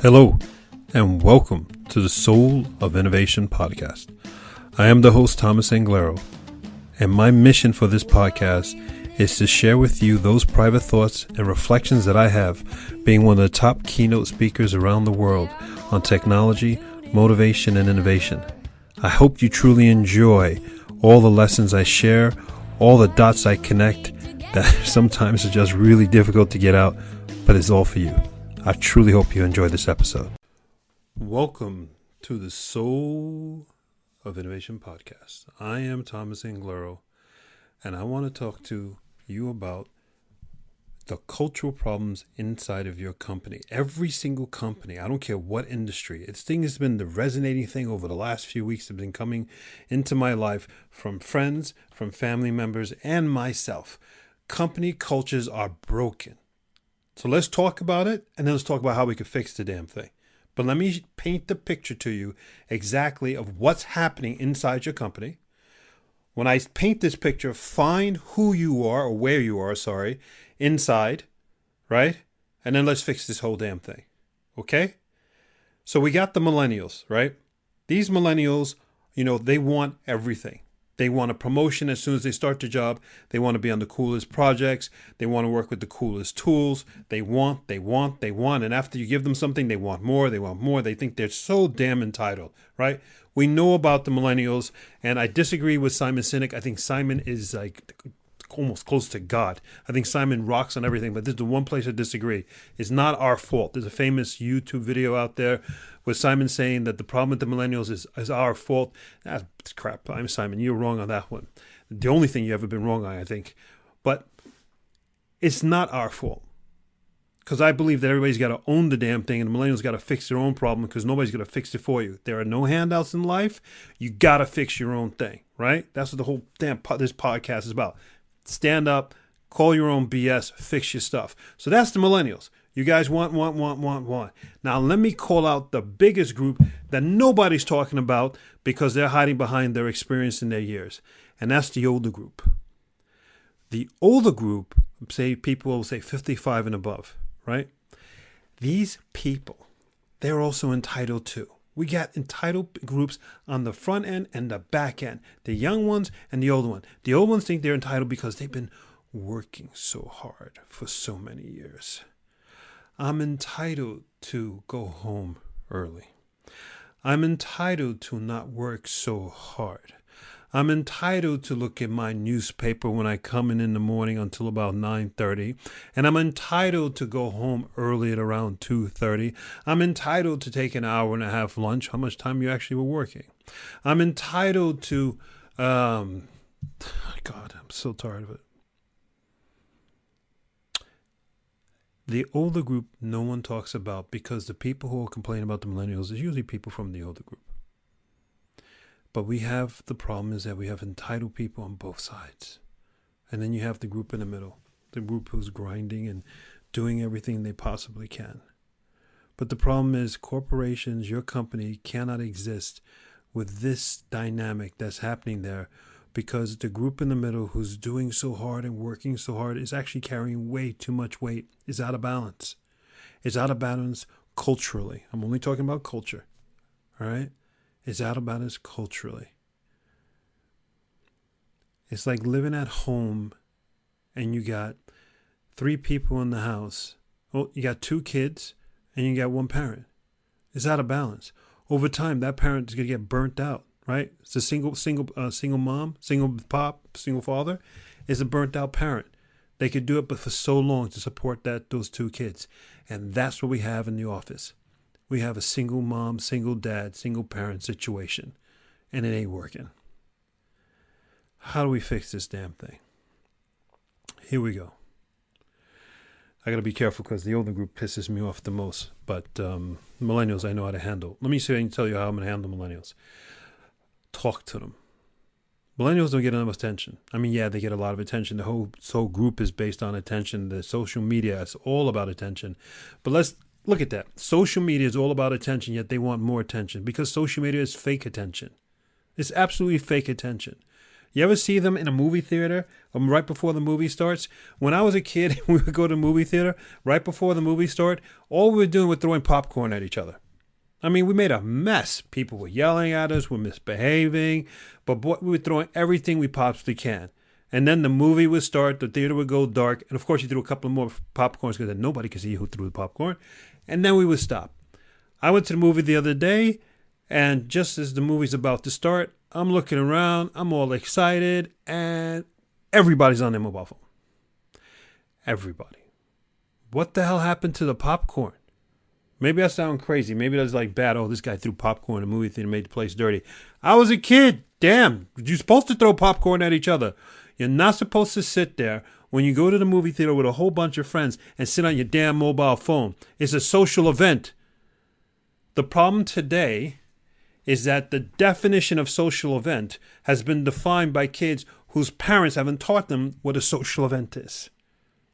Hello, and welcome to the Soul of Innovation podcast. I am the host, Thomas Anglero, and my mission for this podcast is to share with you those private thoughts and reflections that I have being one of the top keynote speakers around the world on technology, motivation, and innovation. I hope you truly enjoy all the lessons I share, all the dots I connect that sometimes are just really difficult to get out, but it's all for you. I truly hope you enjoy this episode. Welcome to the Soul of Innovation podcast. I am Thomas Anglero, and I want to talk to you about the cultural problems inside of your company. Every single company, I don't care what industry. This thing has been the resonating thing over the last few weeks. Have been coming into my life from friends, from family members, and myself. Company cultures are broken. So let's talk about it, and then let's talk about how we can fix the damn thing. But let me paint the picture to you exactly of what's happening inside your company. When I paint this picture, find who you are, or where you are, inside, right? And then let's fix this whole damn thing, okay? So we got the millennials, right? These millennials, they want everything. They want a promotion as soon as they start the job. They want to be on the coolest projects. They want to work with the coolest tools. They want. And after you give them something, they want more. They think they're so damn entitled, right? We know about the millennials, and I disagree with Simon Sinek. I think Simon is like almost close to God. I think Simon rocks on everything, but this is the one place I disagree. It's not our fault. There's a famous YouTube video out there with Simon saying that the problem with the millennials is our fault. That's crap. I'm Simon. You're wrong on that one. The only thing you ever been wrong on, I think. But it's not our fault. Because I believe that everybody's got to own the damn thing, and the millennials got to fix their own problem because nobody's going to fix it for you. There are no handouts in life. You got to fix your own thing, right? That's what the whole damn this podcast is about. Stand up, call your own BS, fix your stuff. So that's the millennials. You guys want. Now let me call out the biggest group that nobody's talking about because they're hiding behind their experience in their years. And that's the older group. The older group, say people will say 55 and above, right? These people, they're also entitled too. We got entitled groups on the front end and the back end. The young ones and the older ones. The old ones think they're entitled because they've been working so hard for so many years. I'm entitled to go home early. I'm entitled to not work so hard. I'm entitled to look at my newspaper when I come in the morning until about 9:30. And I'm entitled to go home early at around 2:30. I'm entitled to take an hour and a half lunch, how much time you actually were working. I'm entitled to, God, I'm so tired of it. The older group no one talks about because the people who will complain about the millennials is usually people from the older group. But we have the problem is that we have entitled people on both sides. And then you have the group in the middle, the group who's grinding and doing everything they possibly can. But the problem is corporations, your company cannot exist with this dynamic that's happening there because the group in the middle who's doing so hard and working so hard is actually carrying way too much weight, is out of balance. It's out of balance culturally. I'm only talking about culture, all right? It's out of balance culturally. It's like living at home and you got 3 people in the house. Oh, you got 2 kids and you got 1 parent. It's out of balance. Over time, that parent is going to get burnt out, right? It's a single mom, single pop, single father. Is a burnt out parent. They could do it, but for so long to support those 2 kids. And that's what we have in the office. We have a single mom, single dad, single parent situation, and it ain't working. How do we fix this damn thing? Here we go. I got to be careful because the older group pisses me off the most, but millennials I know how to handle. Let me tell you how I'm going to handle millennials. Talk to them. Millennials don't get enough attention. I mean, yeah, they get a lot of attention. The whole group is based on attention. The social media is all about attention. But let's look at that. Social media is all about attention, yet they want more attention because social media is fake attention. It's absolutely fake attention. You ever see them in a movie theater right before the movie starts? When I was a kid, we would go to the movie theater right before the movie start. All we were doing was throwing popcorn at each other. I mean, we made a mess. People were yelling at us, were misbehaving, but boy, we were throwing everything we possibly can. And then the movie would start, the theater would go dark, and of course you threw a couple more popcorns because then nobody could see who threw the popcorn, and then we would stop. I went to the movie the other day, and just as the movie's about to start, I'm looking around, I'm all excited, and everybody's on their mobile phone. Everybody. What the hell happened to the popcorn? Maybe I sound crazy. Maybe that's like bad. Oh, this guy threw popcorn in a movie theater and made the place dirty. I was a kid. Damn. You're supposed to throw popcorn at each other. You're not supposed to sit there when you go to the movie theater with a whole bunch of friends and sit on your damn mobile phone. It's a social event. The problem today is that the definition of social event has been defined by kids whose parents haven't taught them what a social event is.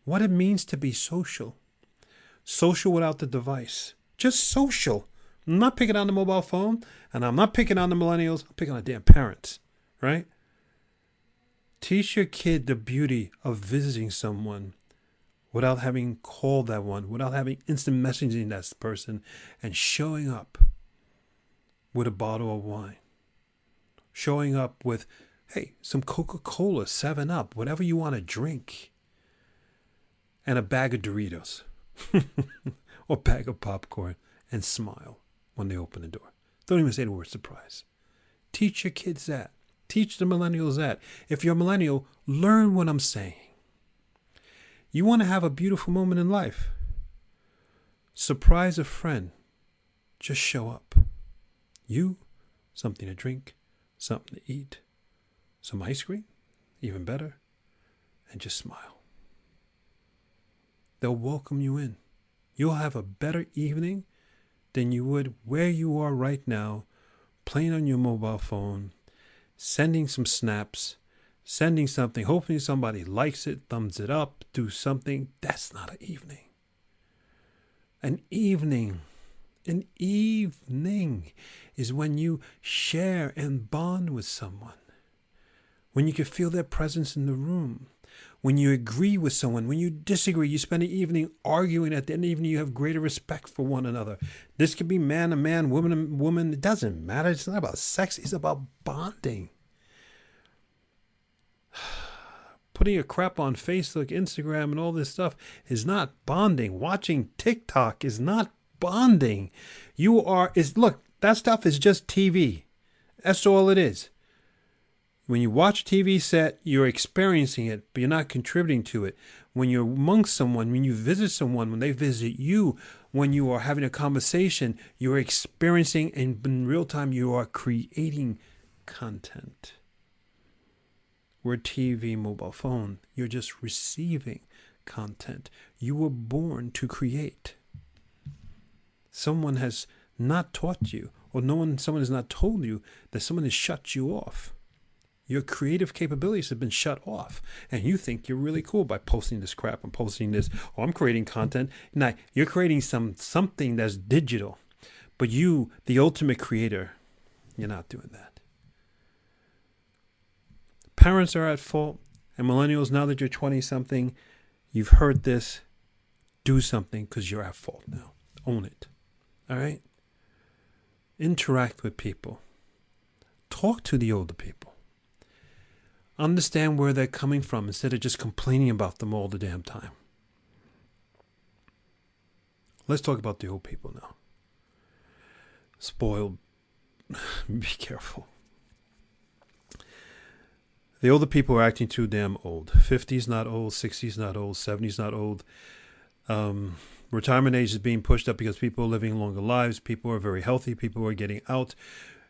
What it means to be social. Social without the device. Just social. I'm not picking on the mobile phone, and I'm not picking on the millennials. I'm picking on the damn parents, right? Teach your kid the beauty of visiting someone without having called that one, without having instant messaging that person, and showing up with a bottle of wine. Showing up with, hey, some Coca-Cola, 7-Up, whatever you want to drink, and a bag of Doritos or a bag of popcorn, and smile when they open the door. Don't even say the word surprise. Teach your kids that. Teach the millennials that. If you're a millennial, learn what I'm saying. You want to have a beautiful moment in life. Surprise a friend. Just show up. You, something to drink, something to eat, some ice cream, even better, and just smile. They'll welcome you in. You'll have a better evening than you would where you are right now, playing on your mobile phone, sending some snaps, sending something, hoping somebody likes it, thumbs it up, do something. That's not an evening. An evening is when you share and bond with someone, when you can feel their presence in the room, when you agree with someone, when you disagree, you spend the evening arguing. At the end of the evening, you have greater respect for one another. This could be man to man, woman to woman. It doesn't matter. It's not about sex. It's about bonding. Putting your crap on Facebook, Instagram, and all this stuff is not bonding. Watching TikTok is not bonding. Look, that stuff is just TV. That's all it is. When you watch a TV set, you're experiencing it, but you're not contributing to it. When you're amongst someone, when you visit someone, when they visit you, when you are having a conversation, you're experiencing, and in real time, you are creating content. We're TV, mobile phone. You're just receiving content. You were born to create. Someone has not taught you, or someone has not told you that someone has shut you off. Your creative capabilities have been shut off, and you think you're really cool by posting this crap and posting this. Oh, I'm creating content. Now, you're creating something that's digital, but you, the ultimate creator, you're not doing that. Parents are at fault, and millennials, now that you're 20-something, you've heard this, do something because you're at fault now. Own it. All right? Interact with people. Talk to the older people. Understand where they're coming from instead of just complaining about them all the damn time. Let's talk about the old people now. Spoiled. Be careful. The older people are acting too damn old. 50's not old, 60's not old, 70's not old. Retirement age is being pushed up because people are living longer lives. People are very healthy. People are getting out.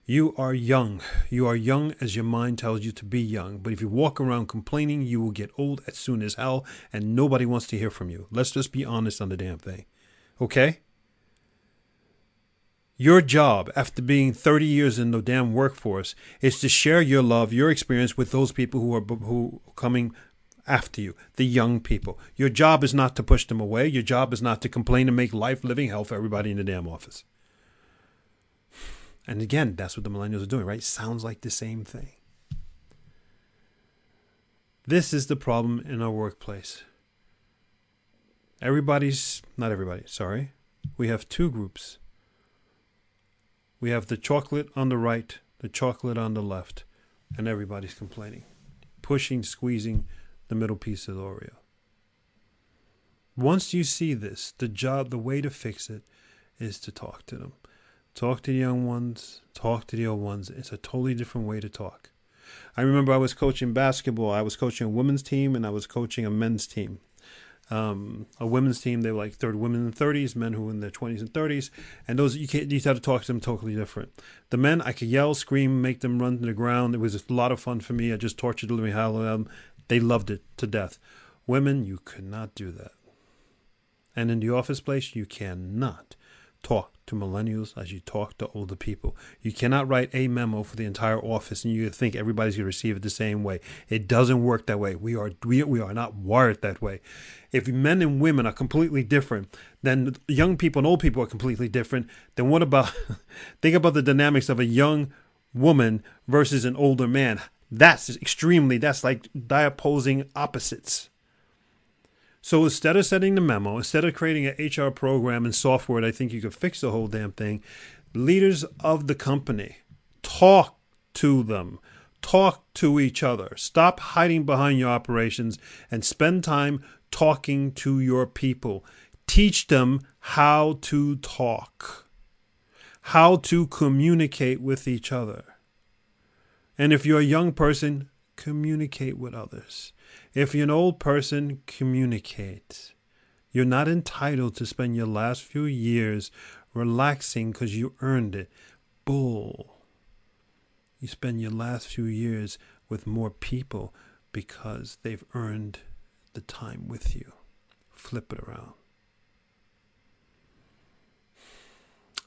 You are young. You are young as your mind tells you to be young. But if you walk around complaining, you will get old as soon as hell, and nobody wants to hear from you. Let's just be honest on the damn thing. Okay? Your job, after being 30 years in the damn workforce, is to share your love, your experience with those people who are coming after you, the young people. Your job is not to push them away. Your job is not to complain and make life, living hell for everybody in the damn office. And again, that's what the millennials are doing, right? Sounds like the same thing. This is the problem in our workplace. Not everybody, sorry. We have two groups. We have the chocolate on the right, the chocolate on the left, and everybody's complaining, pushing, squeezing the middle piece of the Oreo. Once you see this, the way to fix it is to talk to them. Talk to the young ones, talk to the old ones. It's a totally different way to talk. I remember I was coaching basketball. I was coaching a women's team and I was coaching a men's team. A women's team, they were like women in their 30s, men who were in their 20s and 30s. And those, you had to talk to them totally different. The men, I could yell, scream, make them run to the ground. It was a lot of fun for me. I just tortured the living hell out of them. They loved it to death. Women, you could not do that. And in the office place, you cannot talk to millennials as you talk to older people. You cannot write a memo for the entire office and you think everybody's going to receive it the same way. It doesn't work that way. We are not wired that way. If men and women are completely different, then young people and old people are completely different, then what about, think about the dynamics of a young woman versus an older man. That's like opposing opposites. So instead of sending the memo, instead of creating an HR program and software that I think you could fix the whole damn thing, leaders of the company, talk to them. Talk to each other. Stop hiding behind your operations and spend time talking to your people. Teach them how to talk, how to communicate with each other. And if you're a young person, communicate with others. If you're an old person, communicate. You're not entitled to spend your last few years relaxing because you earned it. Bull. You spend your last few years with more people because they've earned the time with you. Flip it around.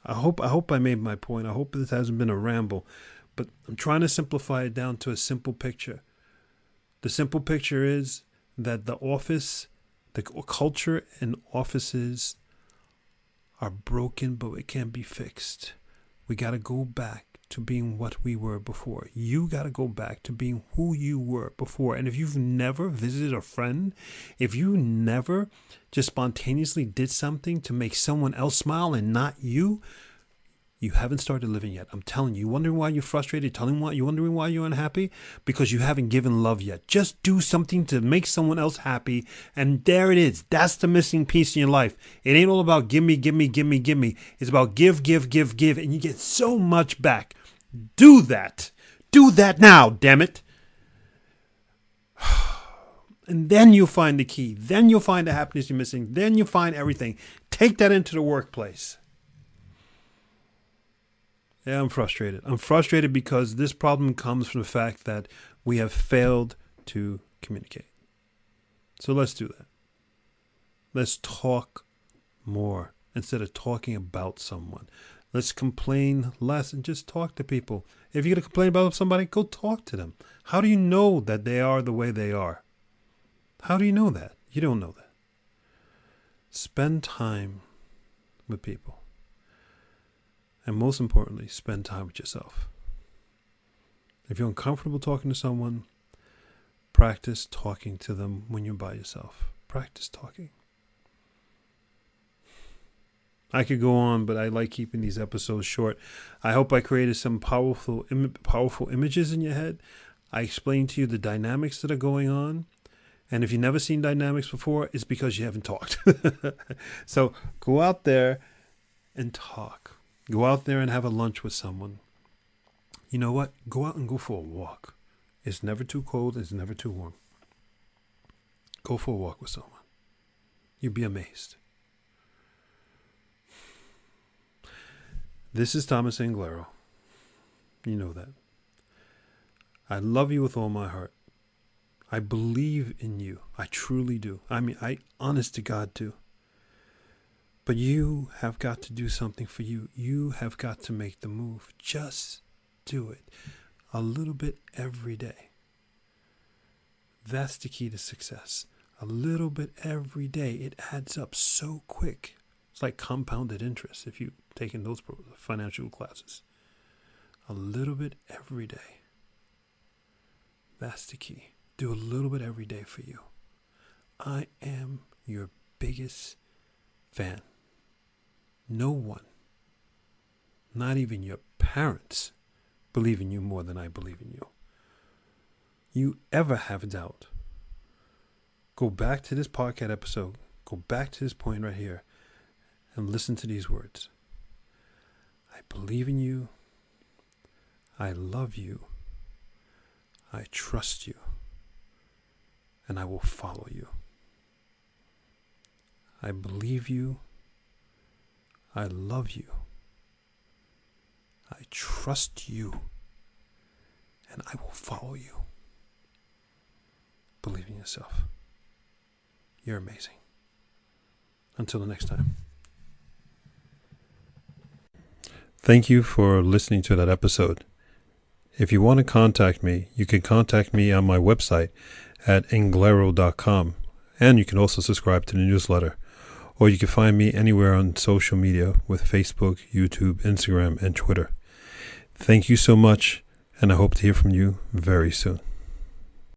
I hope I made my point. I hope this hasn't been a ramble, but I'm trying to simplify it down to a simple picture. The simple picture is that the culture in offices are broken, but it can't be fixed. We got to go back to being what we were before. You got to go back to being who you were before. And if you've never visited a friend, if you never just spontaneously did something to make someone else smile and not you, you haven't started living yet. I'm telling you, wondering why you're frustrated, you're wondering why you're unhappy? Because you haven't given love yet. Just do something to make someone else happy, and there it is. That's the missing piece in your life. It ain't all about give me, give me, give me, give me. It's about give, give, give, give, and you get so much back. Do that. Do that now, damn it. And then you'll find the key. Then you'll find the happiness you're missing. Then you'll find everything. Take that into the workplace. Yeah, I'm frustrated. I'm frustrated because this problem comes from the fact that we have failed to communicate. So let's do that. Let's talk more instead of talking about someone. Let's complain less and just talk to people. If you're going to complain about somebody, go talk to them. How do you know that they are the way they are? How do you know that? You don't know that. Spend time with people. And most importantly, spend time with yourself. If you're uncomfortable talking to someone, practice talking to them when you're by yourself. Practice talking. I could go on, but I like keeping these episodes short. I hope I created some powerful images in your head. I explained to you the dynamics that are going on. And if you've never seen dynamics before, it's because you haven't talked. So go out there and talk. Go out there and have a lunch with someone. You know what? Go out and go for a walk. It's never too cold. It's never too warm. Go for a walk with someone. You'd be amazed. This is Thomas Anglero. You know that. I love you with all my heart. I believe in you. I truly do. I honest to God do. But you have got to do something for you. You have got to make the move. Just do it. A little bit every day. That's the key to success. A little bit every day. It adds up so quick. It's like compounded interest if you've taken those financial classes. A little bit every day. That's the key. do a little bit every day for you. I am your biggest fan. No one, not even your parents, believe in you more than I believe in you. You ever have doubt, go back to this podcast episode, go back to this point right here, and listen to these words. I believe in you. I love you. I trust you. And I will follow you. I believe you. I love you. I trust you. And I will follow you. Believe in yourself. You're amazing. Until the next time. Thank you for listening to that episode. If you want to contact me, you can contact me on my website at englero.com, and you can also subscribe to the newsletter, or you can find me anywhere on social media with Facebook, YouTube, Instagram, and Twitter. Thank you so much, and I hope to hear from you very soon.